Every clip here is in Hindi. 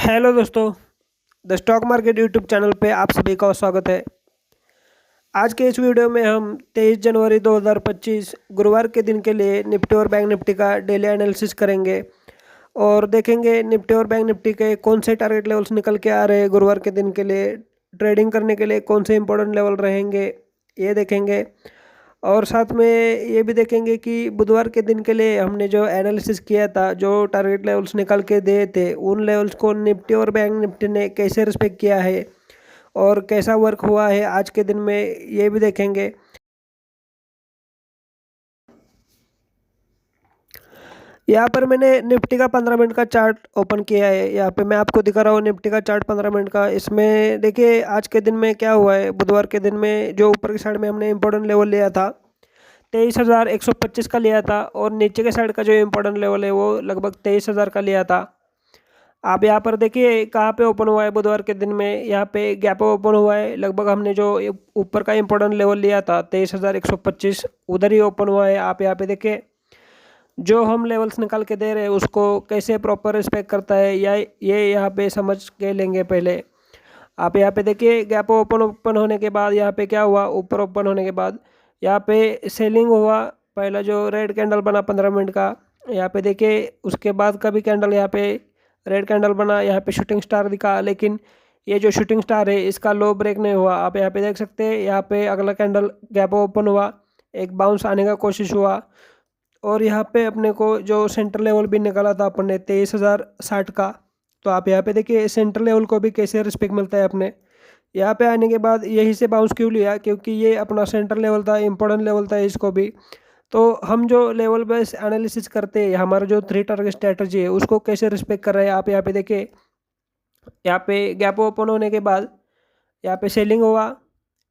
हेलो दोस्तों, the stock market YouTube channel पे आप सभी का स्वागत है। आज के इस वीडियो में हम 23 जनवरी 2025 गुरुवार के दिन के लिए निफ्टी और बैंक निफ्टी का डेली एनालिसिस करेंगे और देखेंगे निफ्टी और बैंक निफ्टी के कौन से टारगेट लेवल्स निकल के आ रहे हैं गुरुवार के दिन के लिए। ट्रेडिंग करने के लिए कौन से इंपॉर्टेंट लेवल रहेंगे ये देखेंगे और साथ में ये भी देखेंगे कि बुधवार के दिन के लिए हमने जो एनालिसिस किया था, जो टारगेट लेवल्स निकाल के दिए थे, उन लेवल्स को निफ्टी और बैंक निफ्टी ने कैसे रिस्पेक्ट किया है और कैसा वर्क हुआ है आज के दिन में, ये भी देखेंगे। यहाँ पर मैंने निफ्टी का 15 मिनट का चार्ट ओपन किया है। यहाँ पे मैं आपको दिखा रहा हूँ निफ्टी का चार्ट 15 मिनट का। इसमें देखिए आज के दिन में क्या हुआ है। बुधवार के दिन में जो ऊपर की साइड में हमने इम्पोर्टेंट लेवल लिया था 23,125 का लिया था और नीचे के साइड का जो इम्पोर्टेंट लेवल है वो लगभग 23,000 का लिया था। आप यहाँ पर देखिए कहाँ पे ओपन हुआ है बुधवार के दिन में, यहाँ पे गैप ओपन हुआ है। लगभग हमने जो ऊपर का इम्पोर्टेंट लेवल लिया था 23,125 उधर ही ओपन हुआ है। आप यहाँ पे देखिए जो हम लेवल्स निकाल के दे रहे हैं उसको कैसे प्रॉपर रिस्पेक्ट करता है या ये यहाँ पे समझ के लेंगे पहले। आप यहाँ पे देखिए गैप ओपन होने के बाद यहाँ पे क्या हुआ, ऊपर ओपन होने के बाद यहाँ पे सेलिंग हुआ। पहला जो रेड कैंडल बना 15 मिनट का, यहाँ पे देखिए उसके बाद का भी कैंडल यहाँ पे रेड कैंडल बना, यहाँ पे शूटिंग स्टार दिखा, लेकिन ये जो शूटिंग स्टार है इसका लो ब्रेक नहीं हुआ। आप यहाँ पे देख सकते हैं यहाँ पे अगला कैंडल गैप ओपन हुआ, एक बाउंस आने का कोशिश हुआ और यहाँ पे अपने को जो सेंटर लेवल भी निकाला था अपन ने 23,060 का। तो आप यहाँ पे देखिए सेंटर लेवल को भी कैसे रिस्पेक्ट मिलता है अपने। यहाँ पे आने के बाद यहीं से बाउंस क्यों लिया, क्योंकि ये अपना सेंटर लेवल था, इम्पोर्टेंट लेवल था इसको भी। तो हम जो लेवल बेस एनालिसिस करते हैं, हमारा जो 3 टारगेट स्ट्रैटेजी है उसको कैसे रिस्पेक्ट कर रहे हैं। आप यहाँ पे देखिए यहाँ पे गैप ओपन होने के बाद यहाँ पे सेलिंग हुआ,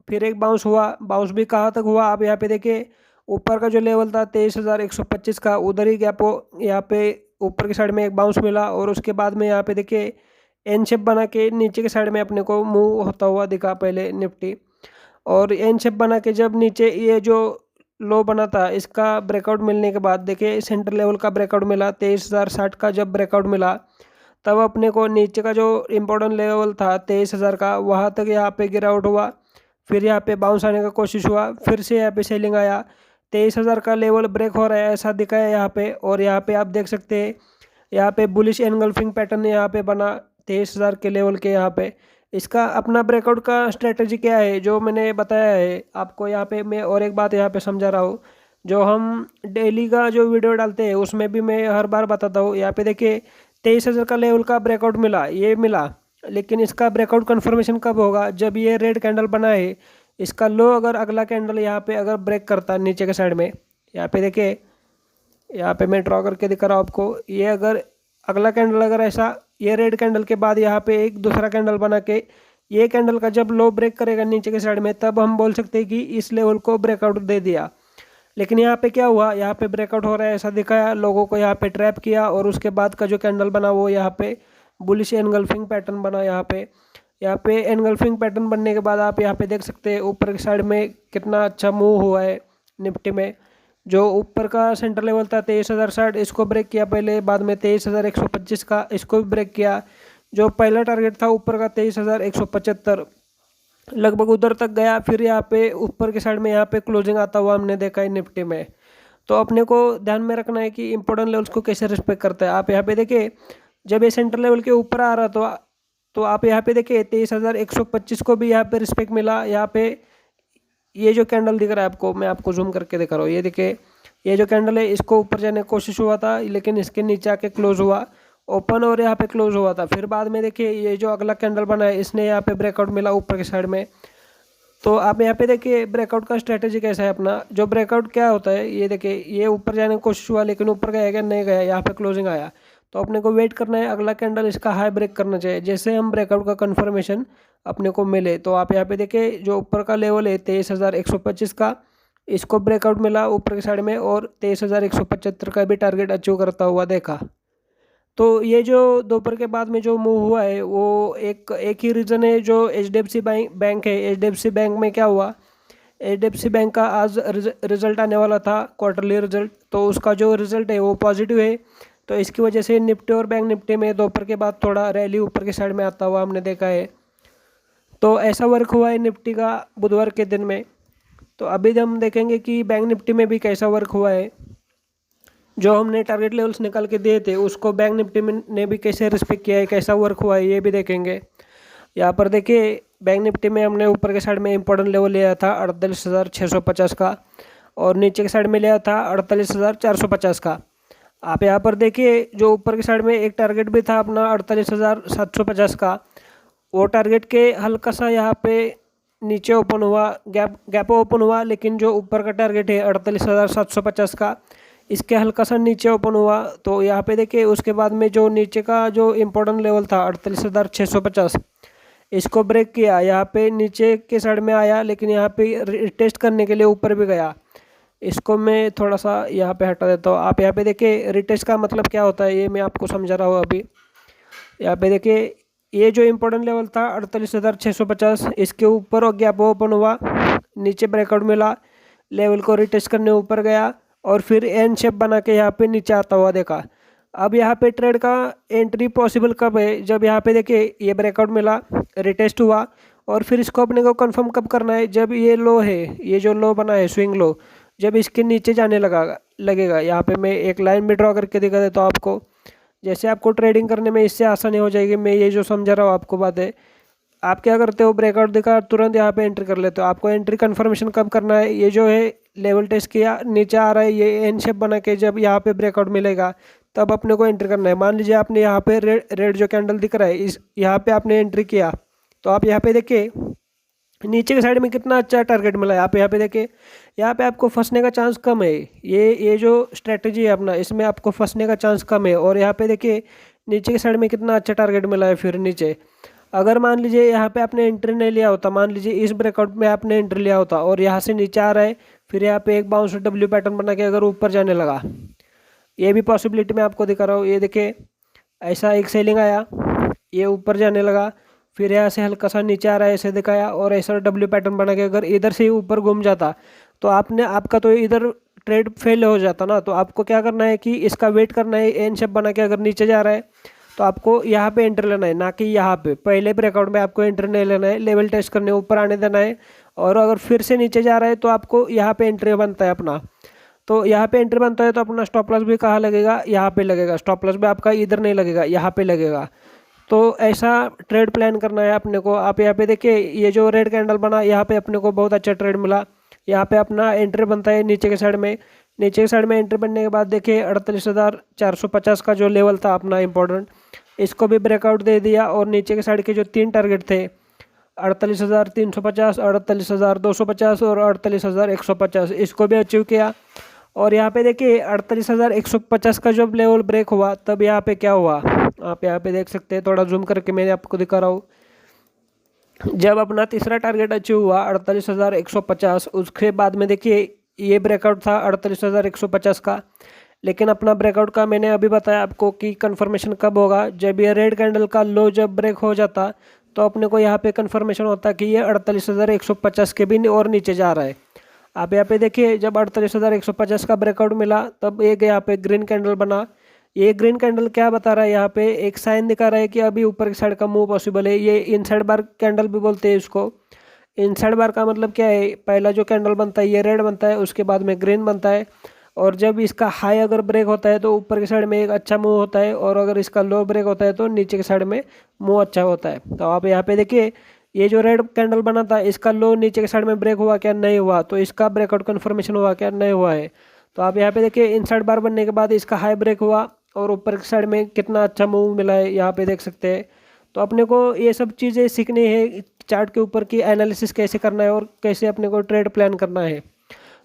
फिर एक बाउंस हुआ। बाउंस भी कहाँ तक हुआ, आप यहाँ पे देखिए ऊपर का जो लेवल था 23,125 का, उधर ही गैप यहाँ पे ऊपर की साइड में एक बाउंस मिला और उसके बाद में यहाँ पे देखिए एन शेप बना के नीचे की साइड में अपने को मूव होता हुआ दिखा पहले निफ्टी। और एन शेप बना के जब नीचे ये जो लो बना था इसका ब्रेकआउट मिलने के बाद देखिए सेंटर लेवल का ब्रेकआउट मिला 23,060 का। जब ब्रेकआउट मिला तब अपने को नीचे का जो इम्पोर्टेंट लेवल था 23,000 का, वहाँ तक यहाँ पे गिरावट हुआ। फिर यहाँ पे बाउंस आने का कोशिश हुआ, फिर से यहाँ पे सेलिंग आया। 23,000 का लेवल ब्रेक हो रहा है ऐसा दिखा है यहाँ पे। और यहाँ पे आप देख सकते हैं यहाँ पे बुलिश एनगल्फिंग पैटर्न यहाँ पे बना 23,000 के लेवल के। यहाँ पे इसका अपना ब्रेकआउट का स्ट्रेटजी क्या है जो मैंने बताया है आपको। यहाँ पे मैं और एक बात यहाँ पे समझा रहा हूँ, जो हम डेली का जो वीडियो डालते हैं उसमें भी मैं हर बार बताता हूँ। यहाँ पे देखिए 23,000 का लेवल का ब्रेकआउट मिला, ये मिला, लेकिन इसका ब्रेकआउट कन्फर्मेशन कब होगा, जब ये रेड कैंडल बना है। इसका लो अगर अगला कैंडल यहाँ पे अगर ब्रेक करता है नीचे के साइड में, यहाँ पे देखिए यहाँ पे मैं ड्रॉ करके दिखा रहा हूँ आपको। ये अगर अगला कैंडल अगर ऐसा ये रेड कैंडल के बाद यहाँ पे एक दूसरा कैंडल बना के ये कैंडल का जब लो ब्रेक करेगा नीचे के साइड में, तब हम बोल सकते हैं कि इस लेवल को ब्रेकआउट दे दिया। लेकिन यहाँ पे क्या हुआ, यहाँ पे ब्रेकआउट हो रहा है ऐसा दिखाया, लोगों को यहाँ पे ट्रैप किया और उसके बाद का जो कैंडल बना वो यहाँ पे बुलिश एनगल्फिंग पैटर्न बना। यहाँ पे एनगल्फिंग पैटर्न बनने के बाद आप यहाँ पे देख सकते हैं ऊपर की साइड में कितना अच्छा मूव हुआ है निफ्टी में। जो ऊपर का सेंटर लेवल था 23,060 इसको ब्रेक किया पहले, बाद में 23,125 का इसको भी ब्रेक किया। जो पहला टारगेट था ऊपर का 23,175 लगभग उधर तक गया। फिर यहाँ पे ऊपर की साइड में यहाँ पे क्लोजिंग आता हुआ हमने देखा है निफ्टी में। तो अपने को ध्यान में रखना है कि इंपॉर्टेंट लेवल्स को कैसे रिस्पेक्ट करता है। आप यहाँ पे देखिए जब ये सेंटर लेवल के ऊपर आ रहा तो आप यहाँ पे देखिए 23,125 को भी यहाँ पे रिस्पेक्ट मिला। यहाँ पे ये जो कैंडल दिख रहा है आपको, मैं आपको जूम करके दिखा रहा हूँ, ये देखिए ये जो कैंडल है इसको ऊपर जाने की कोशिश हुआ था, लेकिन इसके नीचे आके क्लोज हुआ ओपन और यहाँ पे क्लोज हुआ था। फिर बाद में देखिए ये जो अगला कैंडल बना है इसने यहाँ पे ब्रेकआउट मिला ऊपर की साइड में। तो आप यहाँ पे देखिए ब्रेकआउट का स्ट्रेटेजी कैसा है अपना। जो ब्रेकआउट क्या होता है, ये देखिए ये ऊपर जाने की कोशिश हुआ लेकिन ऊपर गया क्या, नहीं गया, यहाँ पे क्लोजिंग आया। तो अपने को वेट करना है अगला कैंडल इसका हाई ब्रेक करना चाहिए, जैसे हम ब्रेकआउट का कंफर्मेशन अपने को मिले। तो आप यहाँ पे देखिए जो ऊपर का लेवल है 23,125 का, इसको ब्रेकआउट मिला ऊपर की साइड में और 23,175 का भी टारगेट अचीव करता हुआ देखा। तो ये जो दोपहर के बाद में जो मूव हुआ है वो एक ही रीज़न है, जो HDFC बैंक है। HDFC बैंक में क्या हुआ, HDFC बैंक का आज रिजल्ट आने वाला था, क्वार्टरली रिजल्ट। तो उसका जो रिजल्ट है वो पॉजिटिव है, तो इसकी वजह से निफ्टी और बैंक निफ्टी में दोपहर के बाद थोड़ा रैली ऊपर की साइड में आता हुआ हमने देखा है। तो ऐसा वर्क हुआ है निफ्टी का बुधवार के दिन में। तो अभी हम देखेंगे कि बैंक निफ्टी में भी कैसा वर्क हुआ है। जो हमने टारगेट लेवल्स निकाल के दिए थे उसको बैंक निफ्टी में ने भी कैसे रिस्पेक्ट किया है, कैसा वर्क हुआ है, ये भी देखेंगे। यहाँ पर देखिए बैंक निफ्टी में हमने ऊपर के साइड में इंपॉर्टेंट लेवल लिया था 48,650 का, और नीचे के साइड में लिया था 48,450 का। आप यहाँ पर देखिए जो ऊपर की साइड में एक टारगेट भी था अपना 48,750 का, वो टारगेट के हल्का सा यहाँ पे नीचे ओपन हुआ, गैप ओपन हुआ, लेकिन जो ऊपर का टारगेट है 48,750 का, इसके हल्का सा नीचे ओपन हुआ। तो यहाँ पे देखिए उसके बाद में जो नीचे का जो इम्पोर्टेंट लेवल था 48,650, इसको ब्रेक किया, यहाँ पे नीचे के साइड में आया, लेकिन यहाँ पे टेस्ट करने के लिए ऊपर भी गया। इसको मैं थोड़ा सा यहाँ पे हटा देता हूँ। आप यहाँ पे देखिए रिटेस्ट का मतलब क्या होता है ये मैं आपको समझा रहा हूँ अभी। यहाँ पे देखिए ये जो इम्पोर्टेंट लेवल था 48,650, इसके ऊपर और गैप ओपन हुआ, नीचे ब्रेकआउट मिला, लेवल को रिटेस्ट करने ऊपर गया और फिर एन शेप बना के यहाँ पे नीचे आता हुआ देखा। अब यहाँ पे ट्रेड का एंट्री पॉसिबल कब है, जब यहाँ पे देखिए ये ब्रेकआउट मिला, रिटेस्ट हुआ, और फिर इसको अपने को कंफर्म कब करना है, जब ये लो है, ये जो लो बना है स्विंग लो, जब इसके नीचे जाने लगेगा। यहाँ पे मैं एक लाइन में ड्रॉ करके दिखा देता हूँ आपको, जैसे आपको ट्रेडिंग करने में इससे आसानी हो जाएगी। मैं ये जो समझा रहा हूँ आपको बात है, आप क्या करते हो, ब्रेकआउट दिखा तुरंत यहाँ पे एंट्री कर लेते हो। आपको एंट्री कंफर्मेशन कब करना है, ये जो है लेवल टेस्ट किया, नीचे आ रहा है, ये एन शेप बना के जब यहाँ पे ब्रेकआउट मिलेगा तब अपने को एंट्री करना है। मान लीजिए आपने यहाँ पे रेड जो कैंडल दिख रहा है, इस यहाँ पे आपने एंट्री किया, तो आप यहाँ पे देखिए नीचे के साइड में कितना अच्छा टारगेट मिला है। आप यहाँ पे देखिए, यहाँ पे आपको फंसने का चांस कम है। ये जो स्ट्रेटजी है अपना, इसमें आपको फंसने का चांस कम है। और यहाँ पे देखिए नीचे के साइड में कितना अच्छा टारगेट मिला है। फिर नीचे अगर मान लीजिए यहाँ पे आपने एंट्री नहीं लिया होता, मान लीजिए इस ब्रेकआउट में आपने एंट्री लिया होता और यहाँ से नीचे आ रहा है, फिर यहाँ पे एक बाउंस डब्ल्यू पैटर्न बना के अगर ऊपर जाने लगा, ये भी पॉसिबिलिटी मैं आपको दिखा रहा हूँ। ये देखिए ऐसा एक सेलिंग आया, ये ऊपर जाने लगा, फिर यहाँ से हल्का सा नीचे आ रहा है, ऐसे दिखाया, और ऐसा डब्ल्यू पैटर्न बना के अगर इधर से ही ऊपर घूम जाता तो आपका तो इधर ट्रेड फेल हो जाता ना। तो आपको क्या करना है कि इसका वेट करना है, एन शेप बना के अगर नीचे जा रहा है तो आपको यहाँ पे एंट्री लेना है, ना कि यहाँ पे पहले ब्रेकआउट में आपको एंट्री नहीं लेना है, लेवल टेस्ट करने ऊपर आने देना है। और अगर फिर से नीचे जा रहा है तो आपको यहाँ पे एंट्री बनता है अपना। तो यहाँ पे एंट्री बनता है तो अपना स्टॉप लॉस भी कहाँ लगेगा, यहाँ पे लगेगा। स्टॉप लॉस भी आपका इधर नहीं लगेगा, यहाँ पे लगेगा। तो ऐसा ट्रेड प्लान करना है अपने को। आप यहाँ पे देखिए ये जो रेड कैंडल बना, यहाँ पे अपने को बहुत अच्छा ट्रेड मिला। यहाँ पे अपना एंट्री बनता है नीचे के साइड में। नीचे के साइड में एंट्री बनने के बाद देखिए 48,450 का जो लेवल था अपना इम्पोर्टेंट, इसको भी ब्रेकआउट दे दिया। और नीचे के साइड के जो 3 टारगेट थे 48,350, 48,250 और 48,150, इसको भी अचीव किया। और यहाँ पे देखिए 48,150 का जब लेवल ब्रेक हुआ तब यहाँ पे क्या हुआ, आप यहाँ पे देख सकते हैं। थोड़ा जूम करके मैंने आपको दिखा रहा हूँ। जब अपना तीसरा टारगेट अचीव हुआ 48,150, उसके बाद में देखिए ये ब्रेकआउट था 48,150 का। लेकिन अपना ब्रेकआउट का मैंने अभी बताया आपको कि कंफर्मेशन कब होगा, जब ये रेड कैंडल का लो जब ब्रेक हो जाता तो अपने को यहाँ पे कंफर्मेशन होता कि ये 48,150 के भी और नीचे जा रहा है। आप यहाँ पे देखिए जब 48,150 का ब्रेकआउट मिला तब एक यहाँ पे ग्रीन कैंडल बना। ये ग्रीन कैंडल क्या बता रहा है, यहाँ पे एक साइन दिखा रहा है कि अभी ऊपर की साइड का मूव पॉसिबल है। ये इनसाइड बार कैंडल भी बोलते हैं इसको। इनसाइड बार का मतलब क्या है, पहला जो कैंडल बनता है ये रेड बनता है, उसके बाद में ग्रीन बनता है। और जब इसका हाई अगर ब्रेक होता है तो ऊपर की साइड में एक अच्छा मूव होता है, और अगर इसका लो ब्रेक होता है तो नीचे की साइड में मूव अच्छा होता है। तो आप यहाँ पे देखिए ये जो रेड कैंडल बना था, इसका लो नीचे के साइड में ब्रेक हुआ क्या, नहीं हुआ। तो इसका ब्रेकआउट कन्फर्मेशन हुआ क्या, नहीं हुआ है। तो आप यहाँ पे देखिए इनसाइड बार बनने के बाद इसका हाई ब्रेक हुआ और ऊपर की साइड में कितना अच्छा मूव मिला है, यहाँ पे देख सकते हैं। तो अपने को ये सब चीज़ें सीखनी है, चार्ट के ऊपर की एनालिसिस कैसे करना है और कैसे अपने को ट्रेड प्लान करना है।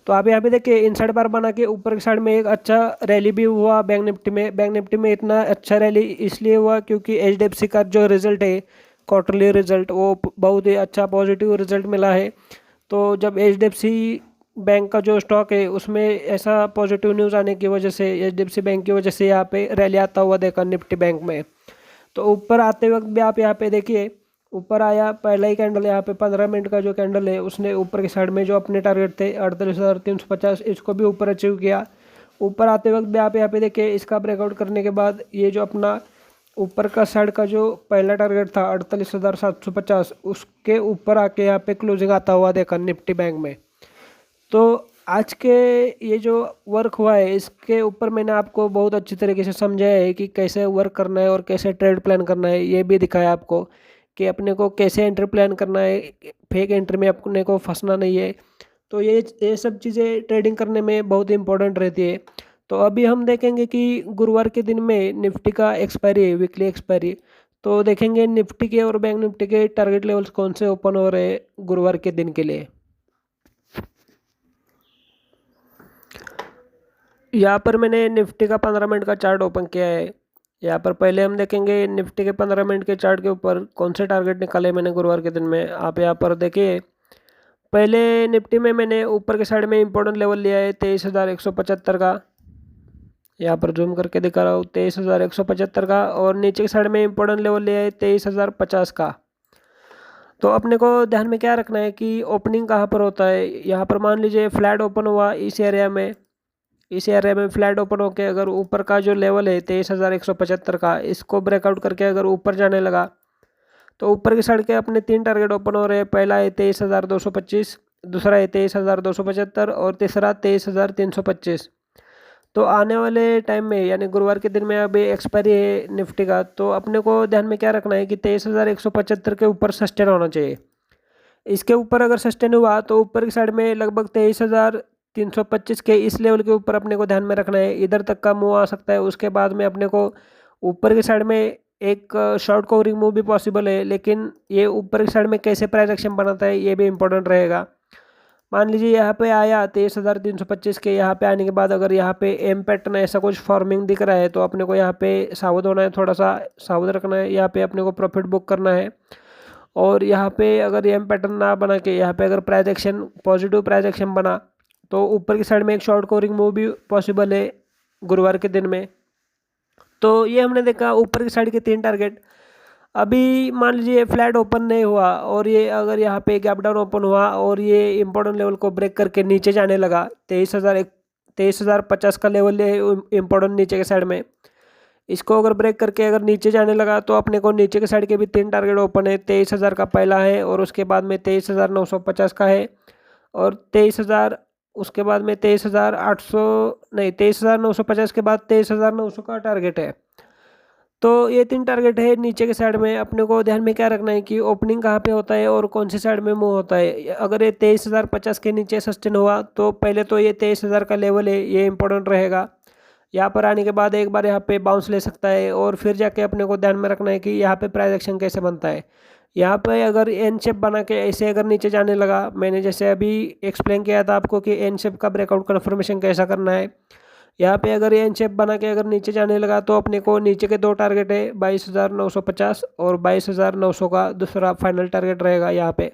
तो आप यहाँ पे देखिए इनसाइड बार बना के ऊपर की साइड में एक अच्छा रैली भी हुआ बैंक निफ्टी में। बैंक निफ्टी में इतना अच्छा रैली इसलिए हुआ क्योंकि HDFC का जो रिजल्ट है, क्वार्टरली रिजल्ट, वो बहुत ही अच्छा पॉजिटिव रिजल्ट मिला है। तो जब HDFC बैंक का जो स्टॉक है उसमें ऐसा पॉजिटिव न्यूज़ आने की वजह से, HDFC बैंक की वजह से यहाँ पे रैली आता हुआ देखा निफ्टी बैंक में। तो ऊपर आते वक्त भी आप यहाँ पे देखिए ऊपर आया, पहला ही कैंडल यहाँ पे 15 मिनट का जो कैंडल है उसने ऊपर की साइड में जो अपने टारगेट थे 48,350, इसको भी ऊपर अचीव किया। ऊपर आते वक्त भी आप यहाँ पे देखिए इसका ब्रेकआउट करने के बाद ये जो अपना ऊपर का साइड का जो पहला टारगेट था 48,750, उसके ऊपर आके यहाँ पे क्लोजिंग आता हुआ देखा निफ्टी बैंक में। तो आज के ये जो वर्क हुआ है इसके ऊपर मैंने आपको बहुत अच्छी तरीके से समझाया है कि कैसे वर्क करना है और कैसे ट्रेड प्लान करना है। ये भी दिखाया आपको कि अपने को कैसे एंट्री प्लान करना है, फेक एंट्री में अपने को फंसना नहीं है। तो ये सब चीज़ें ट्रेडिंग करने में बहुत इंपॉर्टेंट रहती है। तो अभी हम देखेंगे कि गुरुवार के दिन में निफ्टी का एक्सपायरी है, वीकली एक्सपायरी। तो देखेंगे निफ्टी के और बैंक निफ्टी के टारगेट लेवल्स कौन से ओपन हो रहे हैं गुरुवार के दिन के लिए। यहाँ पर मैंने निफ्टी का 15 मिनट का चार्ट ओपन किया है। यहाँ पर पहले हम देखेंगे निफ्टी के 15 मिनट के चार्ट के ऊपर कौन से टारगेट निकाले मैंने गुरुवार के दिन में। आप यहाँ पर देखिए पहले निफ्टी में मैंने ऊपर के साइड में इंपॉर्टेंट लेवल लिया है 23,175 का। यहाँ पर जूम करके दिखा रहा हूँ 23,175 का। और नीचे के साइड में इंपॉर्टेंट लेवल लिया है 23,050 का। तो अपने को ध्यान में क्या रखना है कि ओपनिंग कहाँ पर होता है। यहाँ पर मान लीजिए फ्लैट ओपन हुआ इस एरिया में फ्लैट ओपन होके अगर ऊपर का जो लेवल है 23,175 का, इसको ब्रेकआउट करके अगर ऊपर जाने लगा तो ऊपर की साइड के अपने 3 टारगेट ओपन हो रहे हैं। पहला है 23,225, दूसरा है 23,275 और तीसरा 23,325। तो आने वाले टाइम में यानी गुरुवार के दिन में अभी एक्सपायरी है निफ्टी का, तो अपने को ध्यान में क्या रखना है कि 23,175 के ऊपर सस्टेन होना चाहिए। इसके ऊपर अगर सस्टेन हुआ तो ऊपर की साइड में लगभग 23,325 के इस लेवल के ऊपर अपने को ध्यान में रखना है। इधर तक का मूव आ सकता है, उसके बाद में अपने को ऊपर की साइड में एक शॉर्ट कवरिंग मूव भी पॉसिबल है। लेकिन ये ऊपर की साइड में कैसे प्राइस एक्शन बनाता है ये भी इंपॉर्टेंट रहेगा। मान लीजिए यहाँ पे आया 23,325 के, यहाँ पे आने के बाद अगर यहाँ पे एम पैटर्न ऐसा कुछ फॉर्मिंग दिख रहा है तो अपने को यहाँ पे सावध होना है, थोड़ा सा सावध रखना है। यहाँ पे अपने को प्रॉफिट बुक करना है। और यहाँ पे अगर एम पैटर्न ना बना के यहाँ पे अगर price action positive price action बना तो ऊपर की साइड में एक शॉर्ट कवरिंग मूव भी पॉसिबल है गुरुवार के दिन में। तो ये हमने देखा ऊपर की साइड के 3 टारगेट। अभी मान लीजिए फ्लैट ओपन नहीं हुआ और ये अगर यहाँ पे गैप डाउन ओपन हुआ और ये इंपॉर्टेंट लेवल को ब्रेक करके नीचे जाने लगा 23,050 का लेवल है इंपॉर्टेंट नीचे के साइड में। इसको अगर ब्रेक करके अगर नीचे जाने लगा तो अपने को नीचे के साइड के भी 3 टारगेट ओपन है। 23,000 का पहला है और उसके बाद में 23,950 का है और 23,000, उसके बाद में 23,800 नहीं 23,950 के बाद 23,900 का टारगेट है। तो ये 3 टारगेट है नीचे के साइड में। अपने को ध्यान में क्या रखना है कि ओपनिंग कहाँ पे होता है और कौन सी साइड में मूव होता है। अगर ये 23,050 के नीचे सस्टेन हुआ तो पहले तो ये 23,000 का लेवल है, ये इंपॉर्टेंट रहेगा। यहाँ पर आने के बाद एक बार यहाँ पे बाउंस ले सकता है और फिर जाके अपने को ध्यान में रखना है कि यहाँ पे प्राइस एक्शन कैसे बनता है। यहाँ पे अगर एन शेप बना के ऐसे अगर नीचे जाने लगा, मैंने जैसे अभी एक्सप्लेन किया था आपको कि एन शेप का ब्रेकआउट कन्फर्मेशन कैसा करना है। यहाँ पे अगर एन शेप बना के अगर नीचे जाने लगा तो अपने को नीचे के 2 टारगेट है 22,950 और 22,900 का दूसरा फाइनल टारगेट रहेगा यहाँ पे।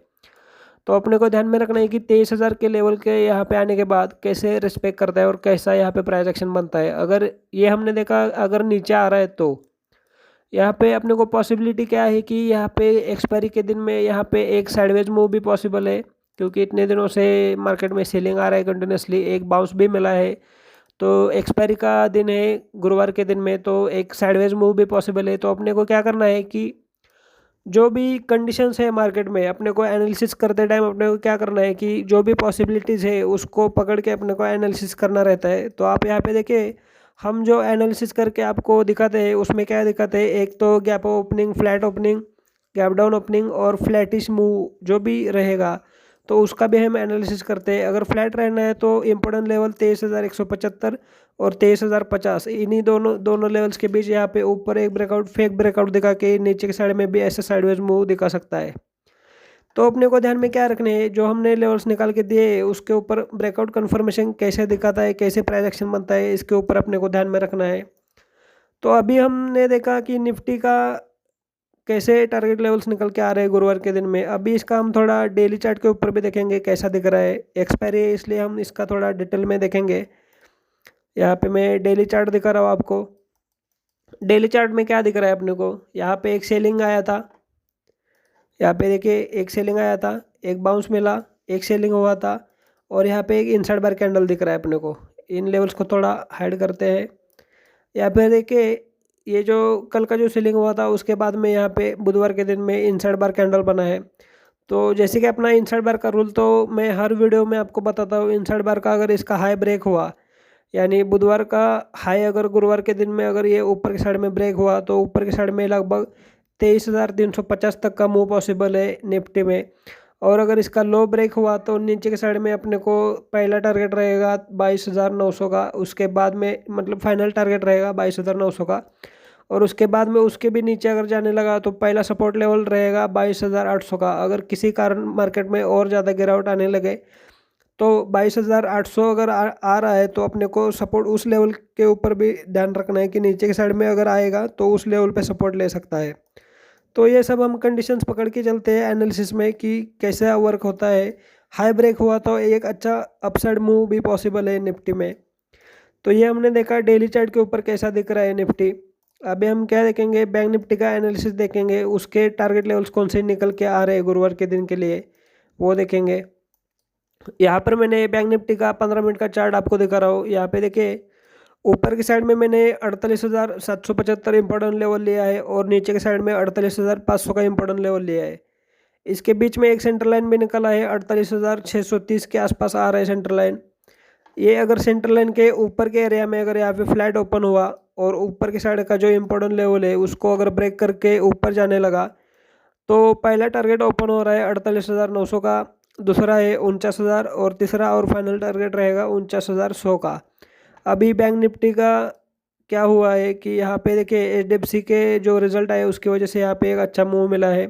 तो अपने को ध्यान में रखना है कि 23,000 के लेवल के यहाँ पे आने के बाद कैसे रिस्पेक्ट करता है और कैसा यहाँ पे प्राइस एक्शन बनता है। अगर ये हमने देखा अगर नीचे आ रहा है तो यहाँ पे अपने को पॉसिबिलिटी क्या है कि यहाँ पे एक्सपायरी के दिन में यहाँ पे एक साइडवेज मूव भी पॉसिबल है, क्योंकि इतने दिनों से मार्केट में सेलिंग आ रहा है कंटिन्यूसली, एक बाउंस भी मिला है। तो एक्सपायरी का दिन है गुरुवार के दिन में, तो एक साइडवेज मूव भी पॉसिबल है। तो अपने को क्या करना है कि जो भी कंडीशंस है मार्केट में अपने को एनालिसिस करते टाइम अपने को क्या करना है कि जो भी पॉसिबिलिटीज़ है उसको पकड़ के अपने को एनालिसिस करना रहता है। तो आप यहाँ पे देखिए हम जो एनालिसिस करके आपको दिखाते हैं उसमें क्या दिखाते हैं, एक तो gap opening, flat opening, gap down opening और फ्लैटिश मूव जो भी रहेगा तो उसका भी हम एनालिसिस करते हैं। अगर फ्लैट रहना है तो इम्पोर्टेंट लेवल 23,175 और 23,050, इन्हीं दोनों लेवल्स के बीच यहाँ पे ऊपर एक ब्रेकआउट फेक ब्रेकआउट दिखा के नीचे के साइड में भी ऐसे साइडवेज मूव दिखा सकता है। तो अपने को ध्यान में क्या रखने हैं, जो हमने लेवल्स निकाल के दिए उसके ऊपर ब्रेकआउट कन्फर्मेशन कैसे दिखाता है, कैसे प्राइस एक्शन बनता है, इसके ऊपर अपने को ध्यान में रखना है। तो अभी हमने देखा कि निफ्टी का कैसे टारगेट लेवल्स निकल के आ रहे हैं गुरुवार के दिन में। अभी इसका हम थोड़ा डेली चार्ट के ऊपर भी देखेंगे कैसा दिख रहा है। एक्सपायरी है इसलिए हम इसका थोड़ा डिटेल में देखेंगे। यहाँ पे मैं डेली चार्ट दिखा रहा हूँ आपको। डेली चार्ट में क्या दिख रहा है अपने को, यहाँ पे एक सेलिंग आया था, यहाँ पे देखिए एक सेलिंग आया था, एक बाउंस मिला, एक सेलिंग हुआ था और यहाँ पे एक इनसाइड बार कैंडल दिख रहा है अपने को। इन लेवल्स को थोड़ा हाइड करते हैं। या फिर देखिए ये जो कल का जो सेलिंग हुआ था उसके बाद में यहाँ पे बुधवार के दिन में इनसाइड बार कैंडल बना है। तो जैसे कि अपना इनसाइड बार का रूल तो मैं हर वीडियो में आपको बताता हूँ, इनसाइड बार का अगर इसका हाई ब्रेक हुआ, यानी बुधवार का हाई अगर गुरुवार के दिन में अगर ये ऊपर की साइड में ब्रेक हुआ तो ऊपर की साइड में लगभग 23,350 तक का मूव पॉसिबल है निफ्टी में। और अगर इसका लो ब्रेक हुआ तो नीचे की साइड में अपने को पहला टारगेट रहेगा 22,900 का, उसके बाद में मतलब फाइनल टारगेट रहेगा 22,900 का। और उसके बाद में उसके भी नीचे अगर जाने लगा तो पहला सपोर्ट लेवल रहेगा 22,800 का। अगर किसी कारण मार्केट में और ज़्यादा गिरावट आने लगे तो 22,800 अगर आ रहा है तो अपने को सपोर्ट उस लेवल के ऊपर भी ध्यान रखना है कि नीचे की साइड में अगर आएगा तो उस लेवल पे सपोर्ट ले सकता है। तो ये सब हम कंडीशंस पकड़ के चलते हैं एनालिसिस में कि कैसा वर्क होता है। हाई ब्रेक हुआ तो एक अच्छा अपसाइड मूव भी पॉसिबल है निफ्टी में। तो ये हमने देखा डेली चार्ट के ऊपर कैसा दिख रहा है निफ्टी। अभी हम क्या देखेंगे, बैंक निफ्टी का एनालिसिस देखेंगे, उसके टारगेट लेवल्स कौन से निकल के आ रहे हैं गुरुवार के दिन के लिए वो देखेंगे। यहाँ पर मैंने बैंक निफ्टी का 15 मिनट का चार्ट आपको दिखा रहा हूँ। यहाँ पे देखिए ऊपर की साइड में मैंने 48,775 इम्पोर्टेंट लेवल लिया है और नीचे की साइड में 48,500 का इम्पोर्टेंट लेवल लिया है। इसके बीच में एक सेंटर लाइन भी निकला है, 48,630 के आसपास आ रहा है सेंटर लाइन। ये अगर सेंटर लाइन के ऊपर के एरिया में अगर यहाँ पे फ्लैट ओपन हुआ और ऊपर की साइड का जो इम्पोर्टेंट लेवल है उसको अगर ब्रेक करके ऊपर जाने लगा तो पहला टारगेट ओपन हो रहा है 48,900 का, दूसरा है 49,000 और तीसरा और फाइनल टारगेट रहेगा 49,100 का। अभी बैंक निफ्टी का क्या हुआ है कि यहाँ पे देखिए एचडीएफसी के जो रिजल्ट आए उसकी वजह से यहाँ पे एक अच्छा मूव मिला है।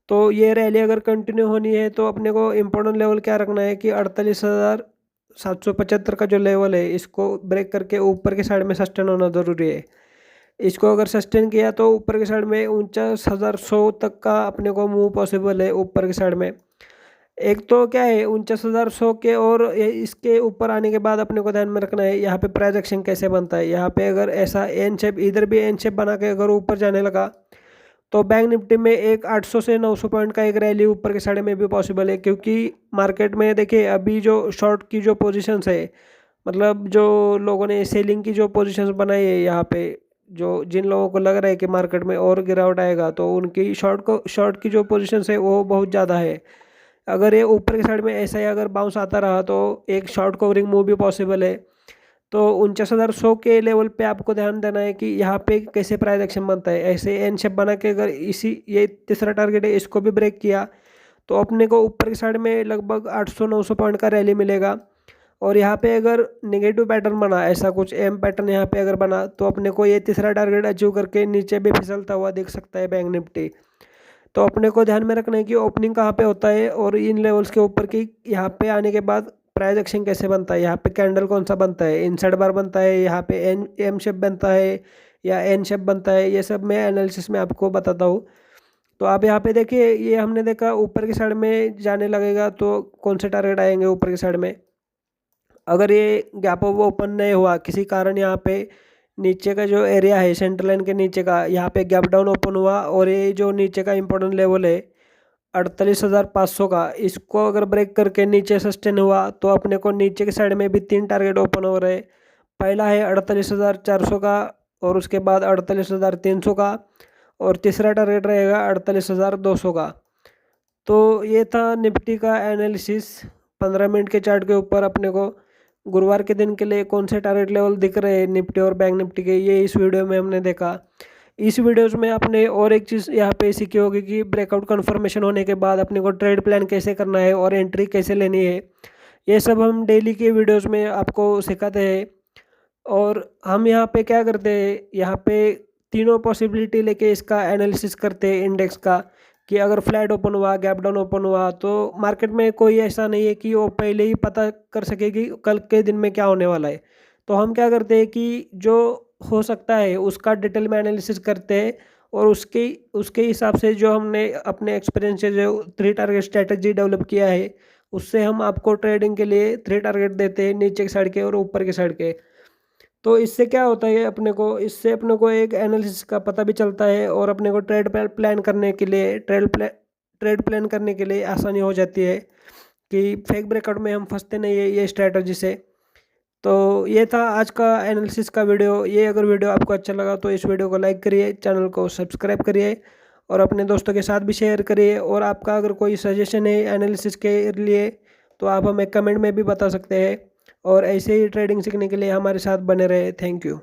तो ये रैली अगर कंटिन्यू होनी है तो अपने को इम्पोर्टेंट लेवल क्या रखना है कि 48,775 का जो लेवल है इसको ब्रेक करके ऊपर की साइड में सस्टेन होना ज़रूरी है। इसको अगर सस्टेन किया तो ऊपर की साइड में 49,100 तक का अपने को मूव पॉसिबल है ऊपर की साइड में। एक तो क्या है 49,100 के और इसके ऊपर आने के बाद अपने को ध्यान में रखना है यहाँ पे प्राइस एक्शन कैसे बनता है। यहाँ पे अगर ऐसा एन शेप, इधर भी एन शेप बना के अगर ऊपर जाने लगा तो बैंक निफ्टी में एक 800 से 900 पॉइंट का एक रैली ऊपर के साइड में भी पॉसिबल है। क्योंकि मार्केट में देखिए अभी जो शॉर्ट की जो पोजीशंस है, मतलब जो लोगों ने सेलिंग की जो पोजीशंस बनाई है यहाँ पे, जो जिन लोगों को लग रहा है कि मार्केट में और गिरावट आएगा तो उनकी शॉर्ट की जो पोजीशंस है वो बहुत ज़्यादा है। अगर ये ऊपर की साइड में ऐसा ही अगर बाउंस आता रहा तो एक शॉर्ट कवरिंग मूव भी पॉसिबल है। तो 49,100 के लेवल पे आपको ध्यान देना है कि यहाँ पे कैसे प्राइस एक्शन बनता है। ऐसे एन शेप बना के अगर इसी ये तीसरा टारगेट है इसको भी ब्रेक किया तो अपने को ऊपर की साइड में लगभग 800-900 पॉइंट का रैली मिलेगा। और यहाँ पे अगर नेगेटिव पैटर्न बना, ऐसा कुछ एम पैटर्न यहाँ पे अगर बना तो अपने को ये तीसरा टारगेट अचीव करके नीचे भी फिसलता हुआ दिख सकता है बैंक निफ्टी। तो अपने को ध्यान में रखना है कि ओपनिंग कहाँ पे होता है और इन लेवल्स के ऊपर की यहाँ पे आने के बाद प्राइस एक्शन कैसे बनता है, यहाँ पे कैंडल कौन सा बनता है, इनसाइड बार बनता है, यहाँ पे एम शेप बनता है या एन शेप बनता है, ये सब मैं एनालिसिस में आपको बताता हूँ। तो आप यहाँ पे देखिए ये हमने देखा ऊपर की साइड में जाने लगेगा तो कौन से टारगेट आएंगे ऊपर की साइड में। अगर ये गैप अप ओपन नहीं हुआ किसी कारण, यहाँ पे नीचे का जो एरिया है सेंटर लाइन के नीचे का, यहाँ पे गैप डाउन ओपन हुआ और ये जो नीचे का इंपॉर्टेंट लेवल है 48,500 का, इसको अगर ब्रेक करके नीचे सस्टेन हुआ तो अपने को नीचे की साइड में भी 3 टारगेट ओपन हो रहे। पहला है 48,400 का और उसके बाद 48,300 का और तीसरा टारगेट रहेगा 48,200 का। तो ये था निफ्टी का एनालिसिस 15 मिनट के चार्ट के ऊपर। अपने को गुरुवार के दिन के लिए कौन से टारगेट लेवल दिख रहे हैं निफ्टी और बैंक निफ्टी के, ये इस वीडियो में हमने देखा। इस वीडियोस में आपने और एक चीज़ यहाँ पे सीखी होगी कि ब्रेकआउट कन्फर्मेशन होने के बाद अपने को ट्रेड प्लान कैसे करना है और एंट्री कैसे लेनी है। ये सब हम डेली के वीडियोस में आपको सिखाते हैं। और हम यहाँ पे क्या करते हैं, यहाँ पे तीनों पॉसिबिलिटी लेके इसका एनालिसिस करते हैं इंडेक्स का, कि अगर फ्लैट ओपन हुआ, गैप डाउन ओपन हुआ तो मार्केट में कोई ऐसा नहीं है कि वो पहले ही पता कर सके कि कल के दिन में क्या होने वाला है। तो हम क्या करते हैं कि जो हो सकता है उसका डिटेल में एनालिसिस करते हैं और उसके उसके हिसाब से जो हमने अपने एक्सपीरियंस से जो 3 टारगेट स्ट्रेटजी डेवलप किया है उससे हम आपको ट्रेडिंग के लिए 3 टारगेट देते हैं, नीचे की साइड के और ऊपर की साइड के। तो इससे क्या होता है अपने को, इससे अपने को एक एनालिसिस का पता भी चलता है और अपने को प्लान करने के लिए ट्रेड प्लान करने के लिए आसानी हो जाती है कि फेक ब्रेकआउट में हम फंसते नहीं है ये स्ट्रैटेजी से। तो ये था आज का एनालिसिस का वीडियो। ये अगर वीडियो आपको अच्छा लगा तो इस वीडियो को लाइक करिए, चैनल को सब्सक्राइब करिए और अपने दोस्तों के साथ भी शेयर करिए। और आपका अगर कोई सजेशन है एनालिसिस के लिए तो आप हमें कमेंट में भी बता सकते हैं। और ऐसे ही ट्रेडिंग सीखने के लिए हमारे साथ बने रहे। Thank you.